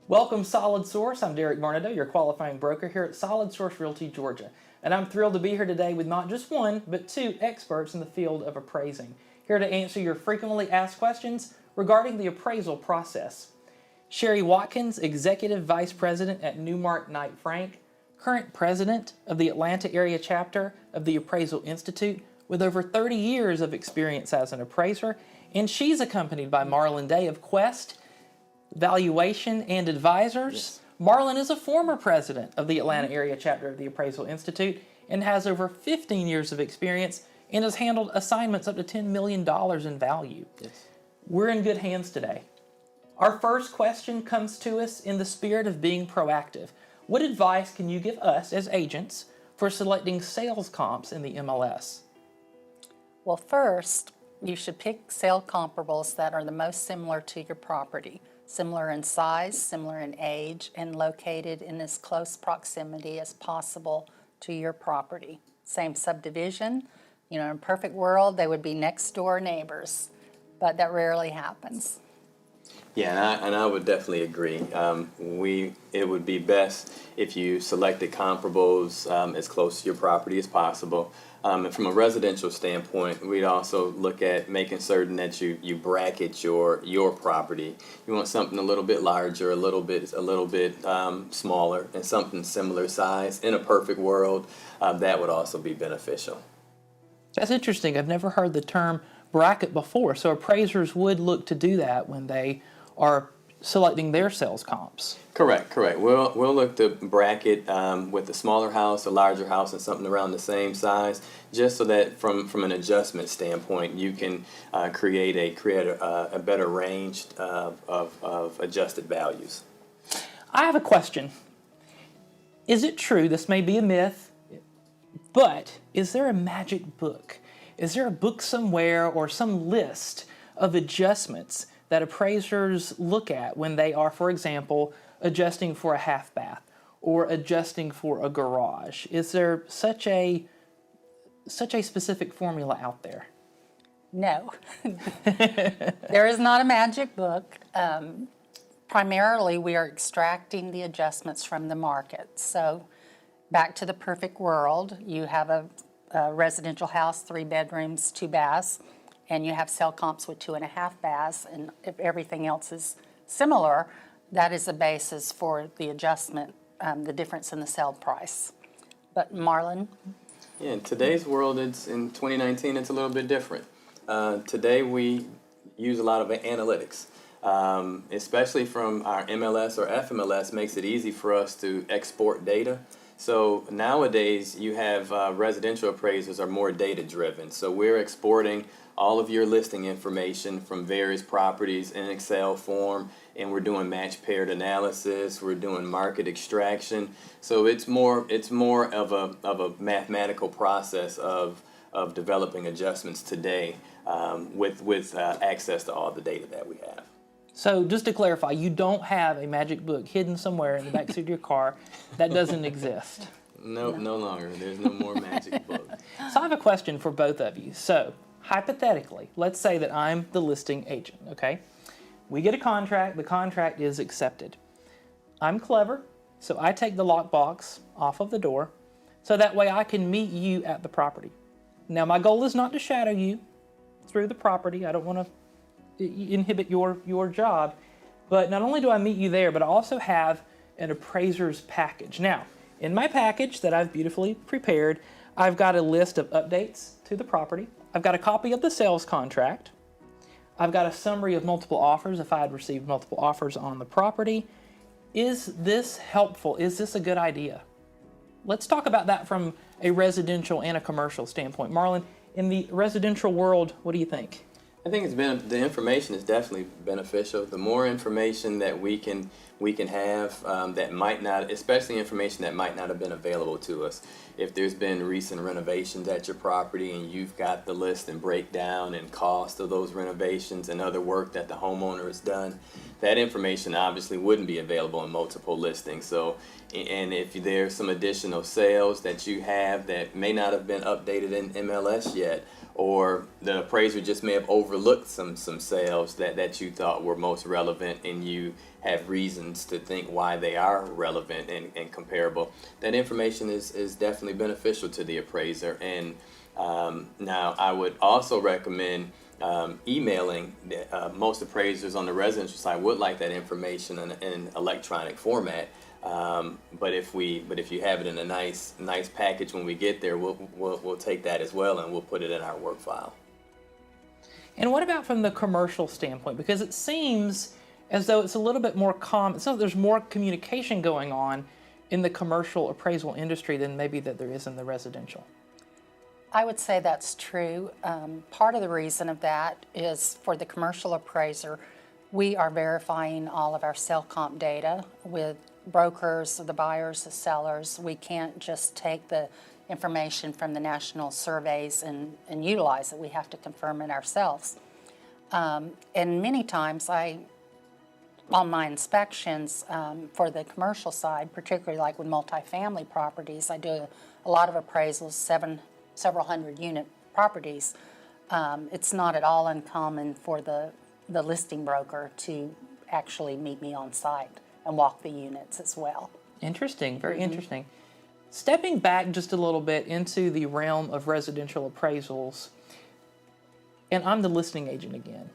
Welcome, Solid Source. I'm Derek Barnadoe, your qualifying broker here at Solid Source Realty, Georgia. And I'm thrilled to be here today with not just one, but two experts in the field of appraising, here to answer your frequently asked questions regarding the appraisal process. Sherry Watkins, Executive Vice President at Newmark Knight Frank, current President of the Atlanta area chapter of the Appraisal Institute, with over 30 years of experience as an appraiser, and she's accompanied by Marlon Day of Quest Valuation and Advisors. Yes. Marlon is a former president of the Atlanta area chapter of the Appraisal Institute and has over 15 years of experience and has handled assignments up to $10 million in value. Yes. We're in good hands today. Our first question comes to us in the spirit of being proactive. What advice can you give us as agents for selecting sales comps in the MLS? Well, first, you should pick sale comparables that are the most similar to your property. Similar in size, similar in age, and located in as close proximity as possible to your property. Same subdivision, in a perfect world, they would be next door neighbors, but that rarely happens. Yeah, and I would definitely agree. It would be best if you selected comparables as close to your property as possible. And from a residential standpoint, we'd also look at making certain that you bracket your property. You want something a little bit larger, a little bit smaller, and something similar size. In a perfect world, that would also be beneficial. That's interesting. I've never heard the term bracket before. So appraisers would look to do that when they are selecting their sales comps. Correct. We'll look to bracket with a smaller house, a larger house, and something around the same size, just so that from an adjustment standpoint, you can create a better range of adjusted values. I have a question. Is it true, this may be a myth, but is there a magic book? Is there a book somewhere or some list of adjustments that appraisers look at when they are, for example, adjusting for a half bath or adjusting for a garage? Is there such a specific formula out there? No, there is not a magic book. Primarily, we are extracting the adjustments from the market. So back to the perfect world, you have a residential house, 3 bedrooms, 2 baths, and you have sale comps with 2.5 baths, and if everything else is similar, that is the basis for the adjustment, the difference in the sale price. But Marlon? Yeah, in today's world, in 2019, it's a little bit different. Today we use a lot of analytics, especially from our MLS or FMLS makes it easy for us to export data. So nowadays you have residential appraisers are more data driven. So we're exporting all of your listing information from various properties in Excel form, and we're doing match paired analysis, we're doing market extraction. So it's more of a mathematical process of developing adjustments today with access to all the data that we have. So just to clarify, you don't have a magic book hidden somewhere in the backseat of your car. That doesn't exist. No longer. There's no more magic book. So I have a question for both of you. So hypothetically, let's say that I'm the listing agent, okay? We get a contract, the contract is accepted. I'm clever, so I take the lockbox off of the door so that way I can meet you at the property. Now my goal is not to shadow you through the property. I don't want to inhibit your job, but not only do I meet you there, but I also have an appraiser's package. Now, in my package that I've beautifully prepared, I've got a list of updates to the property. I've got a copy of the sales contract. I've got a summary of multiple offers if I had received multiple offers on the property. Is this helpful? Is this a good idea? Let's talk about that from a residential and a commercial standpoint. Marlon, in the residential world, what do you think? I think the information is definitely beneficial. The more information that we can have that might not, especially information that might not have been available to us. If there's been recent renovations at your property and you've got the list and breakdown and cost of those renovations and other work that the homeowner has done, that information obviously wouldn't be available in multiple listings. So, and if there's some additional sales that you have that may not have been updated in MLS yet, or the appraiser just may have overlooked some sales that you thought were most relevant, and you have reasons to think why they are relevant and comparable, that information is definitely beneficial to the appraiser. And now I would also recommend emailing. Most appraisers on the residential side would like that information in electronic format. But if you have it in a nice package when we get there, we'll take that as well, and we'll put it in our work file. And what about from the commercial standpoint? Because it seems as though it's a little bit more common. So there's more communication going on in the commercial appraisal industry than maybe that there is in the residential. I would say that's true. Part of the reason of that is for the commercial appraiser, we are verifying all of our sale comp data with brokers, the buyers, the sellers. We can't just take the information from the national surveys and utilize it. We have to confirm it ourselves. And many times on my inspections for the commercial side, particularly like with multifamily properties, I do a lot of appraisals, several hundred unit properties. It's not at all uncommon for the listing broker to actually meet me on site and walk the units as well. Interesting, very interesting. Stepping back just a little bit into the realm of residential appraisals, and I'm the listing agent again.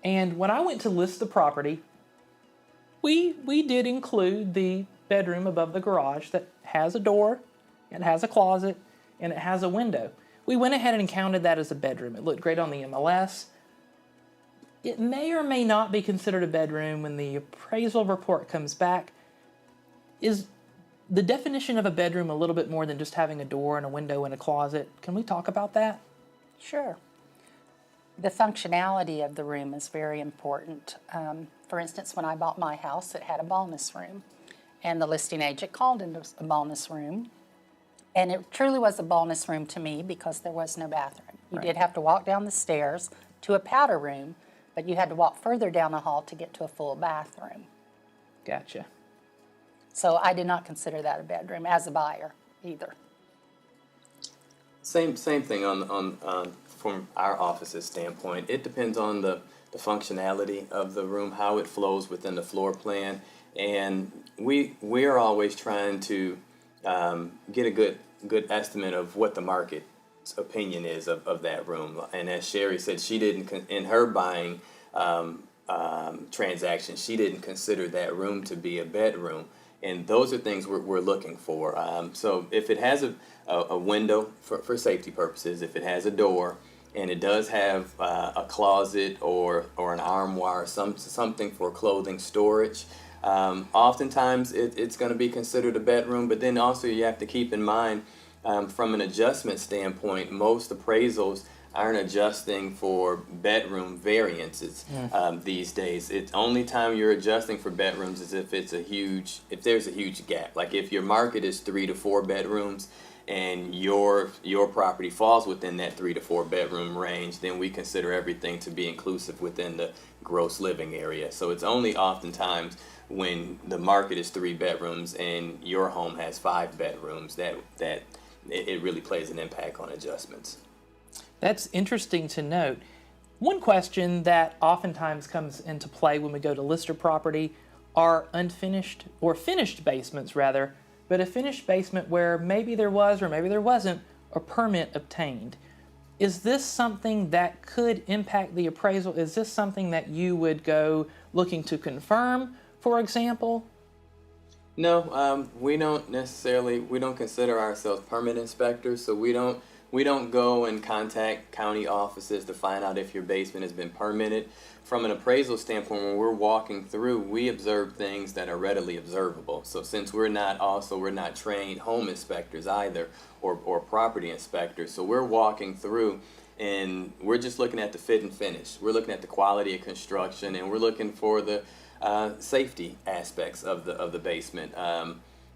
And when I went to list the property, we did include the bedroom above the garage that has a door, it has a closet, and it has a window. We went ahead and counted that as a bedroom. It looked great on the MLS. It may or may not be considered a bedroom when the appraisal report comes back. Is the definition of a bedroom a little bit more than just having a door and a window and a closet? Can we talk about that? Sure. The functionality of the room is very important. For instance, when I bought my house, it had a bonus room, and the listing agent called it a bonus room, and it truly was a bonus room to me because there was no bathroom. You did have to walk down the stairs to a powder room, but you had to walk further down the hall to get to a full bathroom. Gotcha. So I did not consider that a bedroom as a buyer either. Same thing on from our office's standpoint. It depends on the functionality of the room, how it flows within the floor plan, and we are always trying to get a good estimate of what the market's opinion is of that room. And as Sherry said, she didn't in her buying transaction, she didn't consider that room to be a bedroom. And those are things we're looking for. So if it has a window for safety purposes, if it has a door, and it does have a closet or an armoire, something for clothing storage, oftentimes it's going to be considered a bedroom. But then also you have to keep in mind, from an adjustment standpoint, most appraisals aren't adjusting for bedroom variances these days. It's only time you're adjusting for bedrooms is if there's a huge gap. Like if your market is 3 to 4 bedrooms and your property falls within that 3 to 4 bedroom range, then we consider everything to be inclusive within the gross living area. So it's only oftentimes when the market is 3 bedrooms and your home has 5 bedrooms that it really plays an impact on adjustments. That's interesting to note. One question that oftentimes comes into play when we go to list a property are unfinished, or finished basements rather, but a finished basement where maybe there was or maybe there wasn't a permit obtained. Is this something that could impact the appraisal? Is this something that you would go looking to confirm, for example? No, we don't consider ourselves permit inspectors, so we don't go and contact county offices to find out if your basement has been permitted. From an appraisal standpoint, when we're walking through, we observe things that are readily observable. So since we're not trained home inspectors either, or property inspectors, so we're walking through and we're just looking at the fit and finish. We're looking at the quality of construction, and we're looking for the safety aspects of the basement.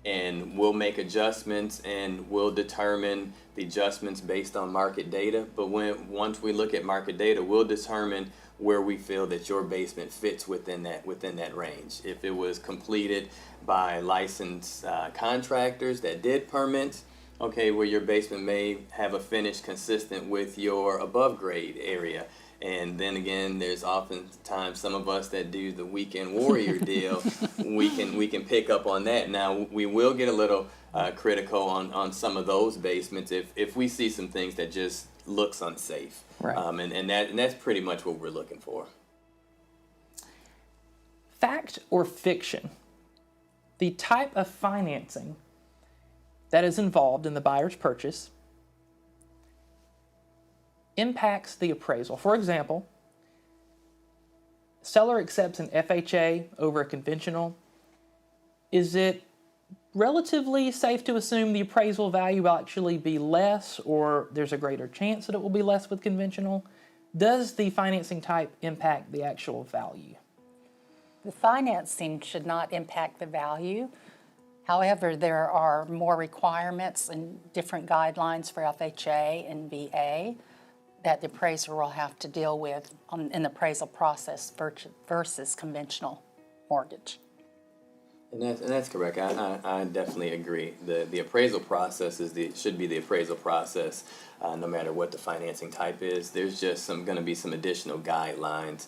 And we'll make adjustments, and we'll determine the adjustments based on market data. But once we look at market data, we'll determine where we feel that your basement fits within that range. If it was completed by licensed contractors that did permits, okay, where your basement may have a finish consistent with your above grade area. And then again, there's oftentimes some of us that do the weekend warrior deal. we can pick up on that. Now we will get a little critical on some of those basements if we see some things that just looks unsafe. Right. And that's pretty much what we're looking for. Fact or fiction? The type of financing that is involved in the buyer's purchase impacts the appraisal. For example, seller accepts an FHA over a conventional. Is it relatively safe to assume the appraisal value will actually be less, or there's a greater chance that it will be less with conventional? Does the financing type impact the actual value? The financing should not impact the value. However, there are more requirements and different guidelines for FHA and VA that the appraiser will have to deal with in the appraisal process versus conventional mortgage. And that's correct. I definitely agree. The appraisal process should be the appraisal process, no matter what the financing type is. There's just going to be some additional guidelines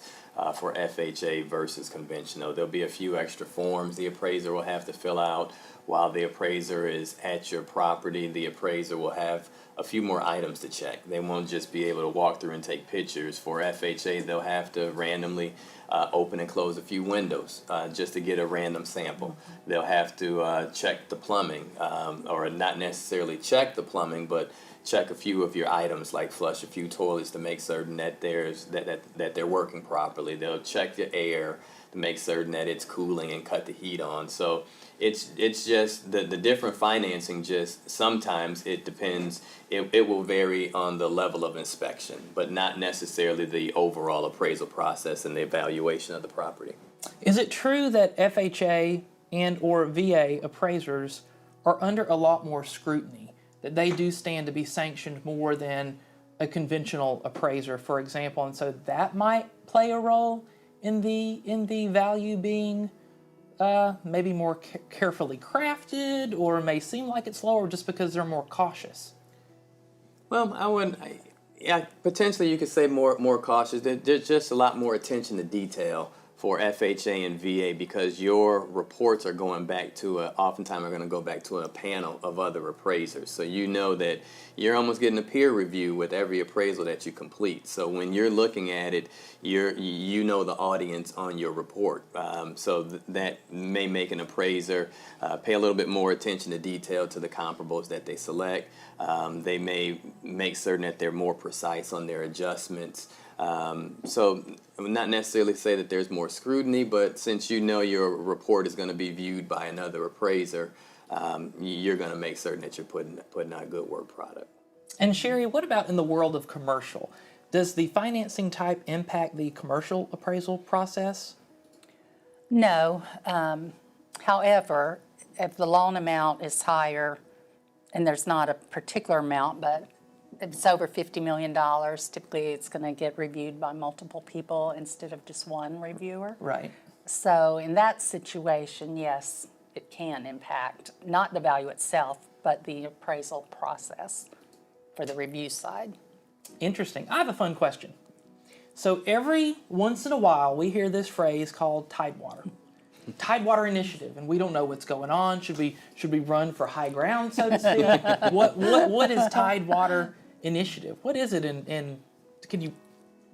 for FHA versus conventional. There'll be a few extra forms the appraiser will have to fill out. While the appraiser is at your property, the appraiser will have a few more items to check. They won't just be able to walk through and take pictures. For FHA, they'll have to randomly open and close a few windows just to get a random sample. They'll have to check the plumbing, or not necessarily check the plumbing, but check a few of your items, like flush a few toilets to make certain that they're working properly. They'll check the air to make certain that it's cooling and cut the heat on. So it's just the different financing. Just sometimes it depends. It will vary on the level of inspection, but not necessarily the overall appraisal process and the evaluation of the property. Is it true that FHA and or VA appraisers are under a lot more scrutiny, that they do stand to be sanctioned more than a conventional appraiser, for example, and so that might play a role in the value being maybe more carefully crafted, or may seem like it's lower just because they're more cautious? Well, yeah, potentially you could say more cautious. There's just a lot more attention to detail for FHA and VA because your reports are going back to oftentimes are going to go back to a panel of other appraisers. So you know that you're almost getting a peer review with every appraisal that you complete. So when you're looking at it, you know the audience on your report. So that may make an appraiser pay a little bit more attention to detail to the comparables that they select. They may make certain that they're more precise on their adjustments. So I would not necessarily say that there's more scrutiny, but since you know your report is going to be viewed by another appraiser, you're going to make certain that you're putting out a good work product. And Sherry, what about in the world of commercial? Does the financing type impact the commercial appraisal process? No. However, if the loan amount is higher, and there's not a particular amount, but if it's over $50 million, typically it's going to get reviewed by multiple people instead of just one reviewer. Right. So in that situation, yes, it can impact not the value itself, but the appraisal process for the review side. Interesting. I have a fun question. So every once in a while we hear this phrase called Tidewater. Tidewater Initiative, and we don't know what's going on. Should we run for high ground, so to speak? What is Tidewater Initiative? What is it, and can you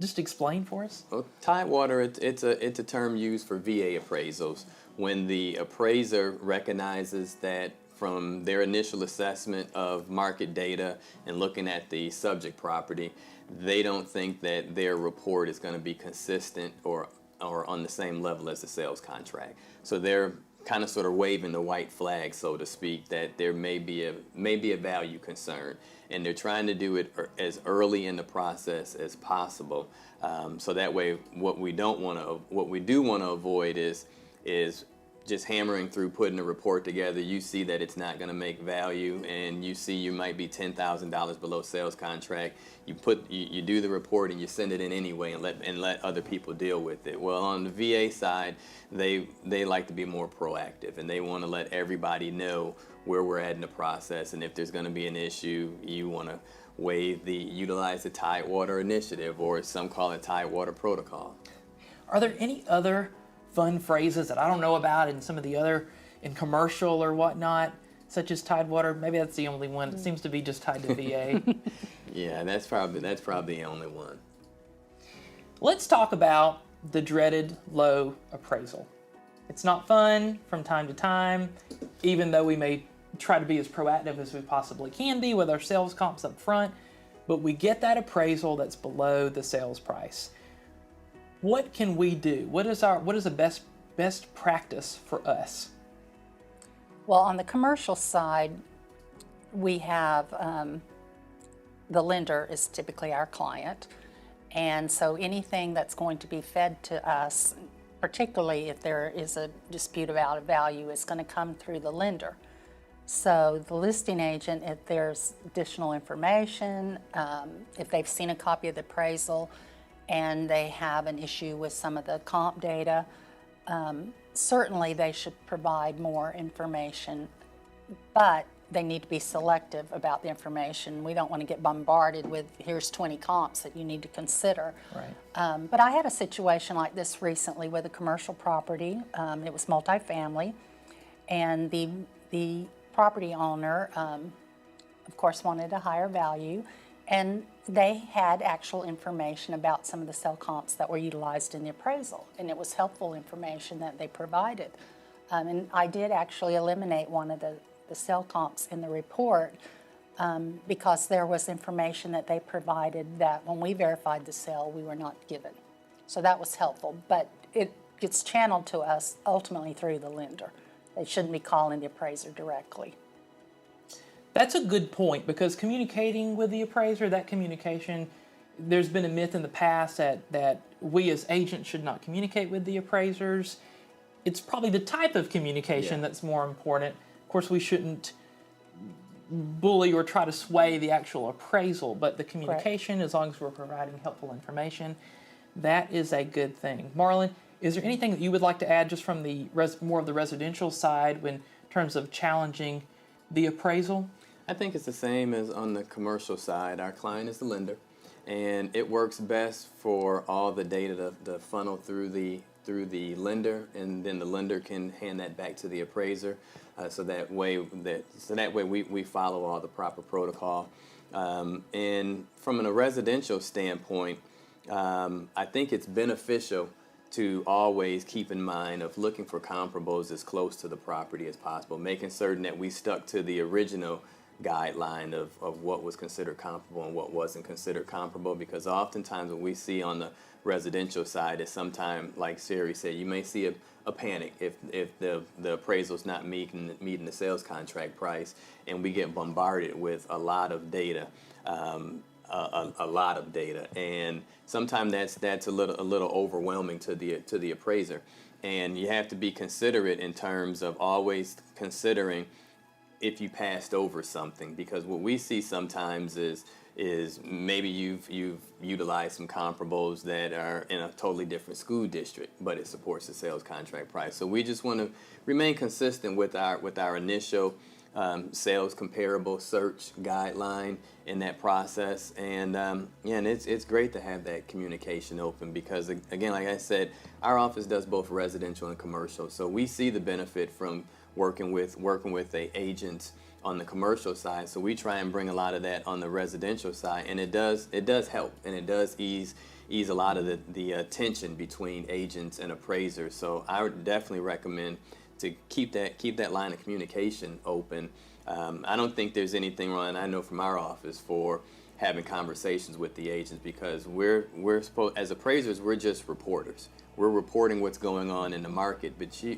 just explain for us? Well, Tidewater, it's a term used for VA appraisals when the appraiser recognizes that from their initial assessment of market data and looking at the subject property, they don't think that their report is going to be consistent or on the same level as the sales contract. So they're kind of sort of waving the white flag, so to speak, that there may be a value concern, and they're trying to do it as early in the process as possible. So that way, what we do want to avoid is just hammering through putting a report together. You see that it's not going to make value, and you see you might be $10,000 below sales contract. You do the report and you send it in anyway, and let other people deal with it. Well, on the VA side, they like to be more proactive, and they want to let everybody know where we're at in the process, and if there's going to be an issue, you want utilize the Tidewater Initiative, or some call it Tidewater Protocol. Are there any other fun phrases that I don't know about in some of the other, in commercial or whatnot, such as Tidewater? Maybe that's the only one. It seems to be just tied to VA. Yeah, that's probably the only one. Let's talk about the dreaded low appraisal. It's not fun from time to time, even though we may try to be as proactive as we possibly can be with our sales comps up front, but we get that appraisal that's below the sales price. What can we do? What is the best practice for us? Well, on the commercial side, we have the lender is typically our client, and so anything that's going to be fed to us, particularly if there is a dispute about value, is going to come through the lender. So the listing agent, if there's additional information, if they've seen a copy of the appraisal and they have an issue with some of the comp data, certainly they should provide more information, but they need to be selective about the information. We don't want to get bombarded with, here's 20 comps that you need to consider. Right. But I had a situation like this recently with a commercial property. It was multifamily, and the property owner, of course, wanted a higher value, and they had actual information about some of the cell comps that were utilized in the appraisal, and it was helpful information that they provided. And I did actually eliminate one of the cell comps in the report because there was information that they provided that when we verified the sale, we were not given. So that was helpful, but it gets channeled to us ultimately through the lender. They shouldn't be calling the appraiser directly. That's a good point, because communicating with the appraiser, that communication, there's been a myth in the past that we as agents should not communicate with the appraisers. It's probably the type of communication that's more important. Of course, we shouldn't bully or try to sway the actual appraisal, but the communication, as long as we're providing helpful information, that is a good thing. Marlon, is there anything that you would like to add just from the more of the residential side in terms of challenging the appraisal? I think it's the same as on the commercial side. Our client is the lender, and it works best for all the data to funnel through the lender, and then the lender can hand that back to the appraiser. So that way we follow all the proper protocol. And from a residential standpoint, I think it's beneficial to always keep in mind of looking for comparables as close to the property as possible, making certain that we stuck to the original guideline of what was considered comparable and what wasn't considered comparable, because oftentimes what we see on the residential side is sometimes, like Sherry said, you may see a panic if the appraisal's not meeting the sales contract price, and we get bombarded with a lot of data. A lot of data, and sometimes that's a little overwhelming to the appraiser, and you have to be considerate in terms of always considering if you passed over something, because what we see sometimes is maybe you've utilized some comparables that are in a totally different school district, but it supports the sales contract price. So we just want to remain consistent with our initial sales comparable search guideline in that process, and and it's great to have that communication open, because again, like I said, our office does both residential and commercial, so we see the benefit from working with the agents on the commercial side. So we try and bring a lot of that on the residential side, and it does help, and it does ease a lot of the tension between agents and appraisers. So I would definitely recommend to keep that line of communication open. I don't think there's anything wrong, and I know from our office, for having conversations with the agents, because we're supposed, as appraisers, we're just reporters. We're reporting what's going on in the market,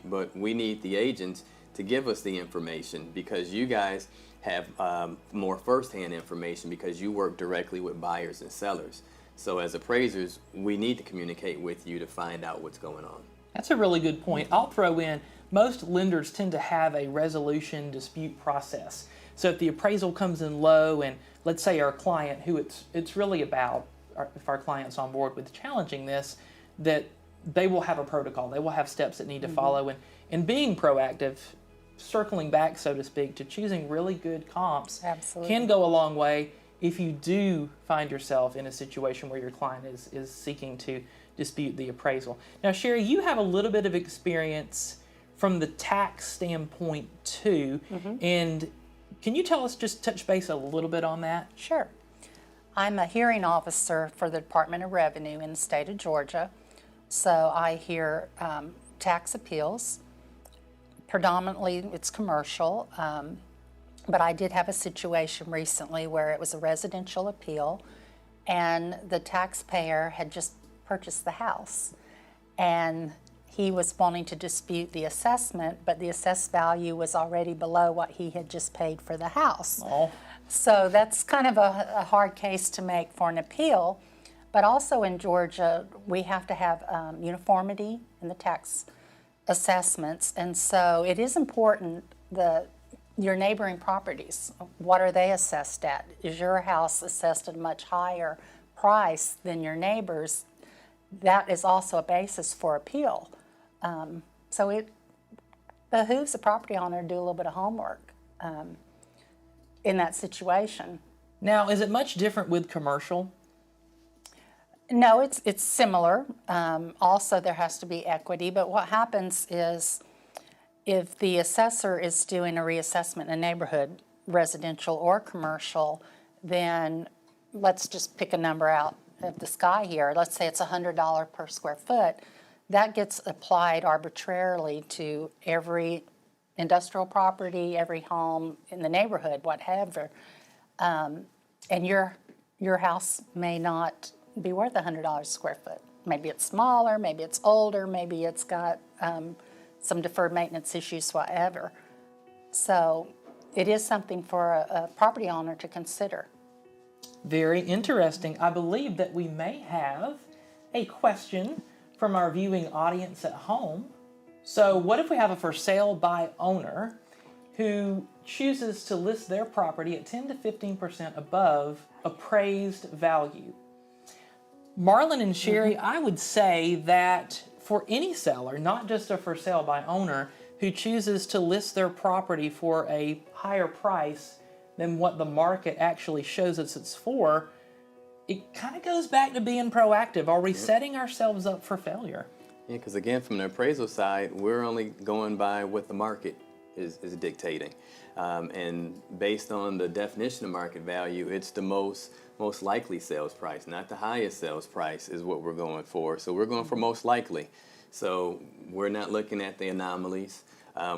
but we need the agents to give us the information, because you guys have more firsthand information, because you work directly with buyers and sellers. So as appraisers, we need to communicate with you to find out what's going on. That's a really good point. I'll throw in, most lenders tend to have a resolution dispute process. So if the appraisal comes in low, and let's say our client, who it's really about, if our client's on board with challenging this, that they will have a protocol. They will have steps that need to follow, and being proactive, circling back, so to speak, to choosing really good comps Absolutely. can go a long way if you do find yourself in a situation where your client is seeking to dispute the appraisal. Now, Sherry, you have a little bit of experience from the tax standpoint too, and can you tell us, just touch base a little bit on that? Sure. I'm a hearing officer for the Department of Revenue in the state of Georgia. So I hear tax appeals. Predominantly it's commercial, but I did have a situation recently where it was a residential appeal and the taxpayer had just purchased the house and he was wanting to dispute the assessment, but the assessed value was already below what he had just paid for the house. Oh. So that's kind of a hard case to make for an appeal. But also in Georgia, we have to have uniformity in the tax assessments. And so it is important that your neighboring properties, what are they assessed at? Is your house assessed at a much higher price than your neighbor's? That is also a basis for appeal. So it behooves the property owner to do a little bit of homework in that situation. Now, is it much different with commercial? No, it's similar. Also, there has to be equity, but what happens is if the assessor is doing a reassessment in a neighborhood, residential or commercial, then let's just pick a number out of the sky here. Let's say it's $100 per square foot. That gets applied arbitrarily to every industrial property, every home in the neighborhood, whatever. And your house may not be worth $100 a square foot. Maybe it's smaller, maybe it's older, maybe it's got some deferred maintenance issues, whatever. So it is something for a property owner to consider. Very interesting. I believe that we may have a question from our viewing audience at home. So what if we have a for sale by owner who chooses to list their property at 10 to 15% above appraised value? Marlon and Sherry, I would say that for any seller, not just a for sale by owner, who chooses to list their property for a higher price than what the market actually shows us it's for, it kind of goes back to being proactive. Are we setting ourselves up for failure? Yeah, because again, from the appraisal side, we're only going by what the market is dictating. And based on the definition of market value, it's the most likely sales price, not the highest sales price is what we're going for. So we're going for most likely. So we're not looking at the anomalies,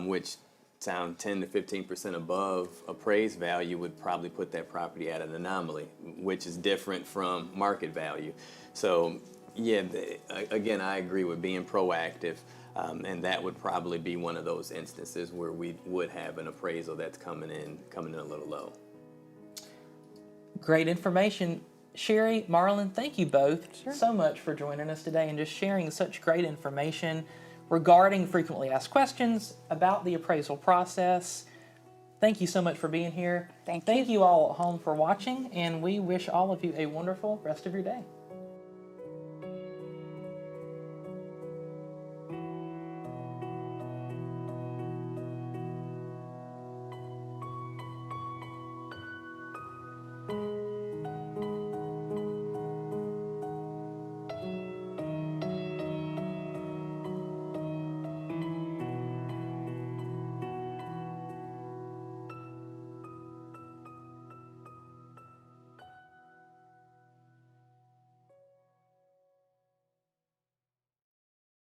which sound 10 to 15% above appraised value would probably put that property at an anomaly, which is different from market value. So yeah, again, I agree with being proactive, and that would probably be one of those instances where we would have an appraisal that's coming in a little low. Great information. Sherry, Marlon, thank you both so much for joining us today and just sharing such great information regarding frequently asked questions about the appraisal process. Thank you so much for being here. Thank you. Thank you all at home for watching, and we wish all of you a wonderful rest of your day.